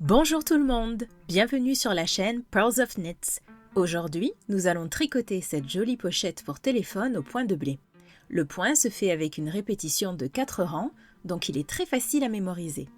Bonjour tout le monde, bienvenue sur la chaîne Pearls of Knits. Aujourd'hui, nous allons tricoter cette jolie pochette pour téléphone au point de blé. Le point se fait avec une répétition de 4 rangs, donc il est très facile à mémoriser.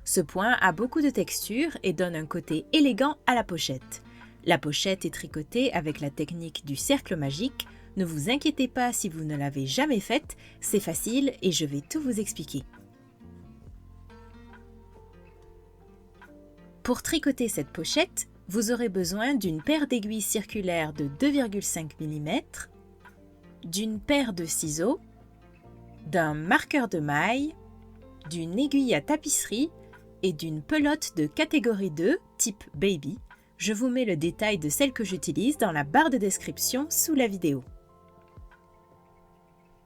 Ce point a beaucoup de texture et donne un côté élégant à la pochette. La pochette est tricotée avec la technique du cercle magique. Ne vous inquiétez pas si vous ne l'avez jamais faite, c'est facile et je vais tout vous expliquer. Pour tricoter cette pochette, vous aurez besoin d'une paire d'aiguilles circulaires de 2,5 mm, d'une paire de ciseaux, d'un marqueur de maille, d'une aiguille à tapisserie et d'une pelote de catégorie 2 type Baby. Je vous mets le détail de celle que j'utilise dans la barre de description sous la vidéo.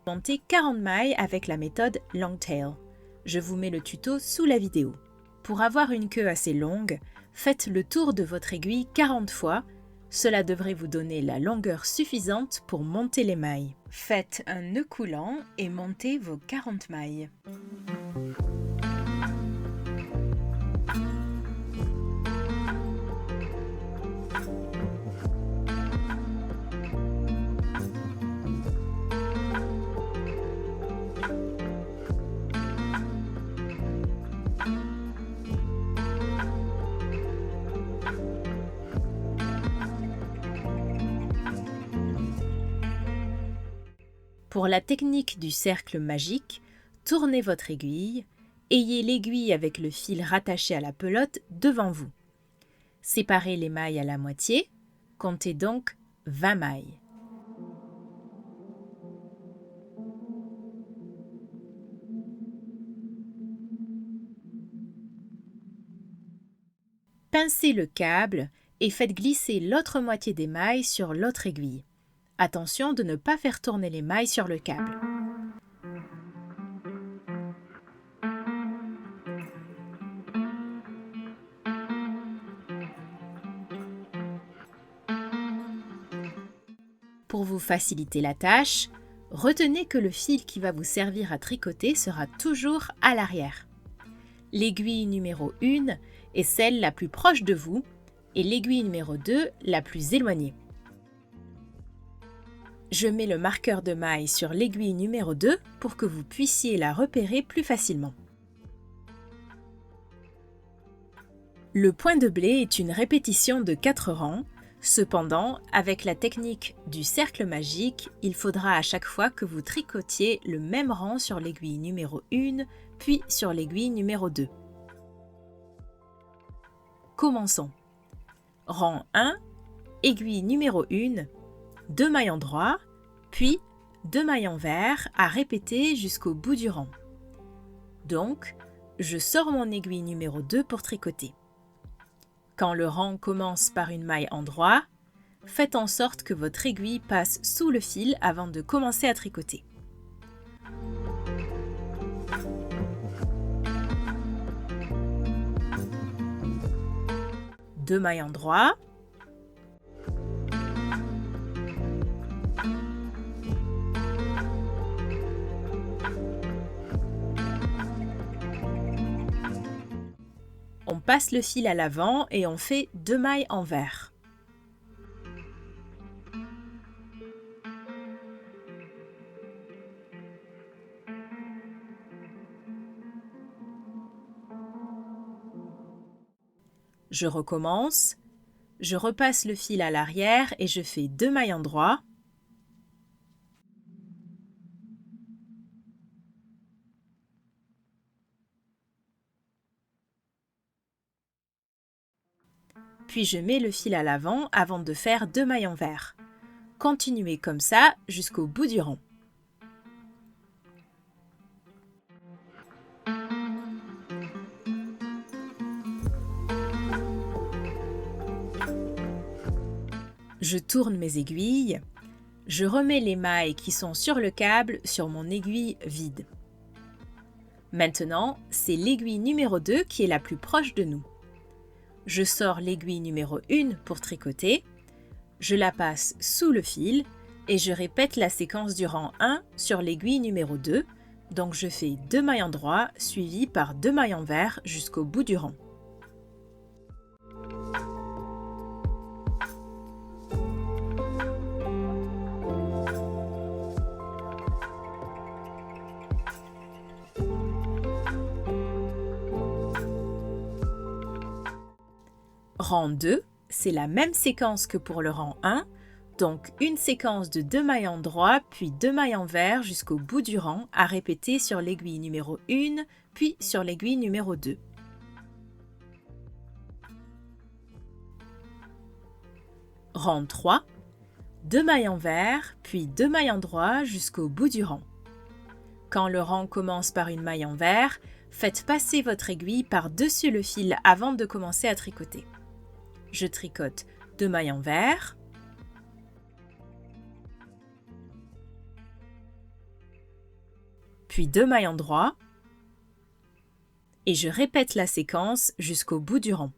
Montez 40 mailles avec la méthode Longtail. Je vous mets le tuto sous la vidéo. Pour avoir une queue assez longue, faites le tour de votre aiguille 40 fois. Cela devrait vous donner la longueur suffisante pour monter les mailles. Faites un nœud coulant et montez vos 40 mailles. Pour la technique du cercle magique, tournez votre aiguille, ayez l'aiguille avec le fil rattaché à la pelote devant vous. Séparez les mailles à la moitié, comptez donc 20 mailles. Pincez le câble et faites glisser l'autre moitié des mailles sur l'autre aiguille. Attention de ne pas faire tourner les mailles sur le câble. Pour vous faciliter la tâche, retenez que le fil qui va vous servir à tricoter sera toujours à l'arrière. L'aiguille numéro 1 est celle la plus proche de vous et l'aiguille numéro 2 la plus éloignée. Je mets le marqueur de maille sur l'aiguille numéro 2 pour que vous puissiez la repérer plus facilement. Le point de blé est une répétition de 4 rangs. Cependant, avec la technique du cercle magique, il faudra à chaque fois que vous tricotiez le même rang sur l'aiguille numéro 1, puis sur l'aiguille numéro 2. Commençons. Rang 1, aiguille numéro 1, 2 mailles endroits, puis 2 mailles envers à répéter jusqu'au bout du rang. Donc, je sors mon aiguille numéro 2 pour tricoter. Quand le rang commence par une maille endroit, faites en sorte que votre aiguille passe sous le fil avant de commencer à tricoter. Deux mailles endroits. On passe le fil à l'avant et on fait 2 mailles envers. Je recommence, je repasse le fil à l'arrière et je fais 2 mailles endroits. Puis je mets le fil à l'avant avant de faire 2 mailles envers. Continuez comme ça jusqu'au bout du rang. Je tourne mes aiguilles. Je remets les mailles qui sont sur le câble sur mon aiguille vide. Maintenant, c'est l'aiguille numéro 2 qui est la plus proche de nous. Je sors l'aiguille numéro 1 pour tricoter, je la passe sous le fil et je répète la séquence du rang 1 sur l'aiguille numéro 2, donc je fais 2 mailles endroits suivies par 2 mailles envers jusqu'au bout du rang. Rang 2, c'est la même séquence que pour le rang 1, donc une séquence de 2 mailles endroits puis 2 mailles envers jusqu'au bout du rang à répéter sur l'aiguille numéro 1 puis sur l'aiguille numéro 2. Rang 3, 2 mailles envers puis 2 mailles endroits jusqu'au bout du rang. Quand le rang commence par une maille envers, faites passer votre aiguille par-dessus le fil avant de commencer à tricoter. Je tricote 2 mailles envers, puis 2 mailles endroits, et je répète la séquence jusqu'au bout du rang.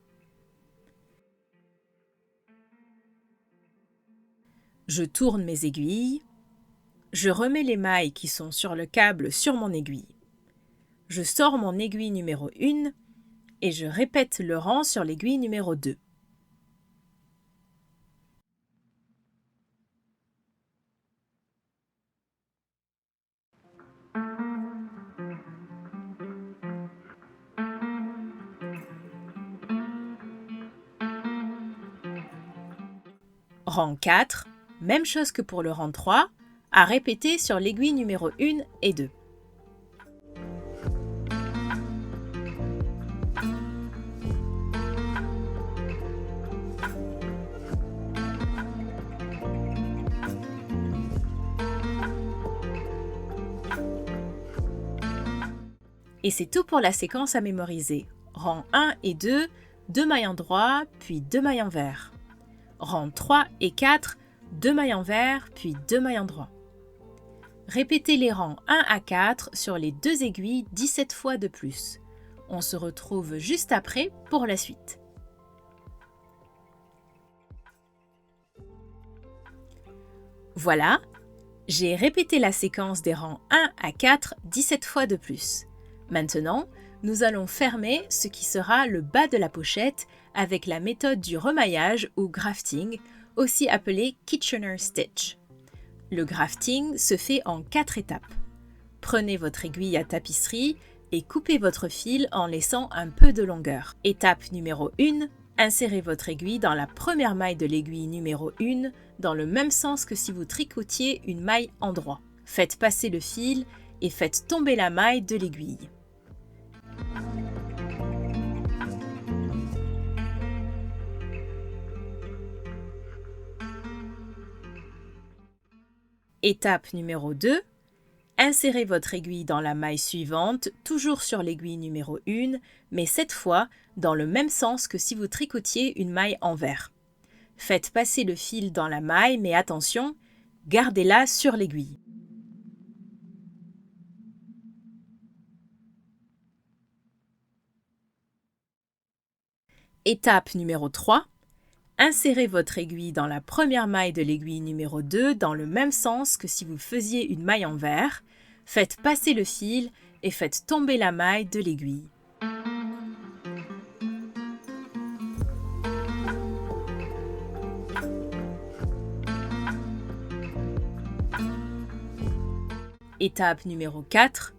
Je tourne mes aiguilles, je remets les mailles qui sont sur le câble sur mon aiguille. Je sors mon aiguille numéro 1 et je répète le rang sur l'aiguille numéro 2. Rang 4, même chose que pour le rang 3, à répéter sur l'aiguille numéro 1 et 2. Et c'est tout pour la séquence à mémoriser. Rang 1 et 2, 2 mailles endroits, puis 2 mailles envers. Rang 3 et 4, 2 mailles envers, puis 2 mailles endroits. Répétez les rangs 1 à 4 sur les 2 aiguilles 17 fois de plus. On se retrouve juste après pour la suite. Voilà, j'ai répété la séquence des rangs 1 à 4 17 fois de plus. Maintenant, nous allons fermer ce qui sera le bas de la pochette avec la méthode du remaillage ou grafting, aussi appelée Kitchener Stitch. Le grafting se fait en 4 étapes. Prenez votre aiguille à tapisserie et coupez votre fil en laissant un peu de longueur. Étape numéro 1, insérez votre aiguille dans la première maille de l'aiguille numéro 1 dans le même sens que si vous tricotiez une maille endroit. Faites passer le fil et faites tomber la maille de l'aiguille. Étape numéro 2, insérez votre aiguille dans la maille suivante, toujours sur l'aiguille numéro 1, mais cette fois dans le même sens que si vous tricotiez une maille envers. Faites passer le fil dans la maille, mais attention, gardez-la sur l'aiguille. Étape numéro 3, insérez votre aiguille dans la première maille de l'aiguille numéro 2 dans le même sens que si vous faisiez une maille envers. Faites passer le fil et faites tomber la maille de l'aiguille. Étape numéro 4,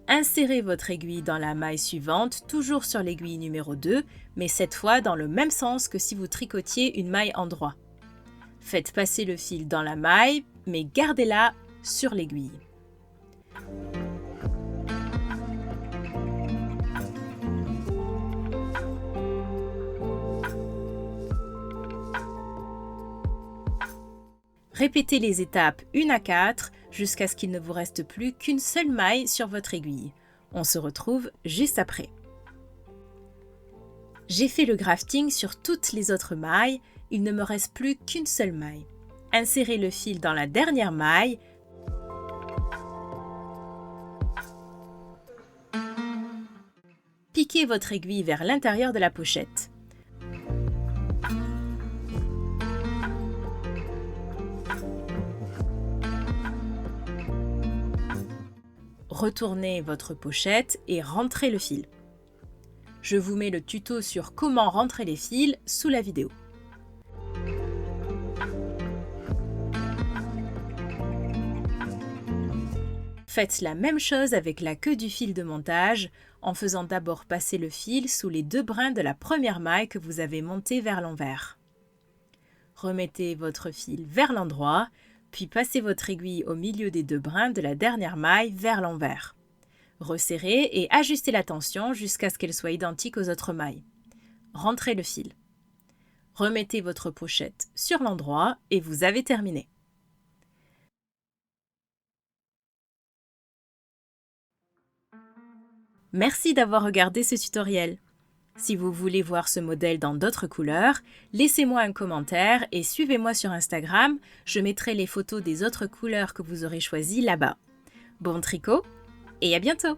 insérez votre aiguille dans la maille suivante, toujours sur l'aiguille numéro 2, mais cette fois dans le même sens que si vous tricotiez une maille endroit. Faites passer le fil dans la maille, mais gardez-la sur l'aiguille. Répétez les étapes 1 à 4 jusqu'à ce qu'il ne vous reste plus qu'une seule maille sur votre aiguille. On se retrouve juste après. J'ai fait le grafting sur toutes les autres mailles, il ne me reste plus qu'une seule maille. Insérez le fil dans la dernière maille. Piquez votre aiguille vers l'intérieur de la pochette. Retournez votre pochette et rentrez le fil. Je vous mets le tuto sur comment rentrer les fils sous la vidéo. Faites la même chose avec la queue du fil de montage, en faisant d'abord passer le fil sous les 2 brins de la première maille que vous avez montée vers l'envers. Remettez votre fil vers l'endroit, puis passez votre aiguille au milieu des 2 brins de la dernière maille vers l'envers. Resserrez et ajustez la tension jusqu'à ce qu'elle soit identique aux autres mailles. Rentrez le fil. Remettez votre pochette sur l'endroit et vous avez terminé. Merci d'avoir regardé ce tutoriel. Si vous voulez voir ce modèle dans d'autres couleurs, laissez-moi un commentaire et suivez-moi sur Instagram, je mettrai les photos des autres couleurs que vous aurez choisies là-bas. Bon tricot et à bientôt!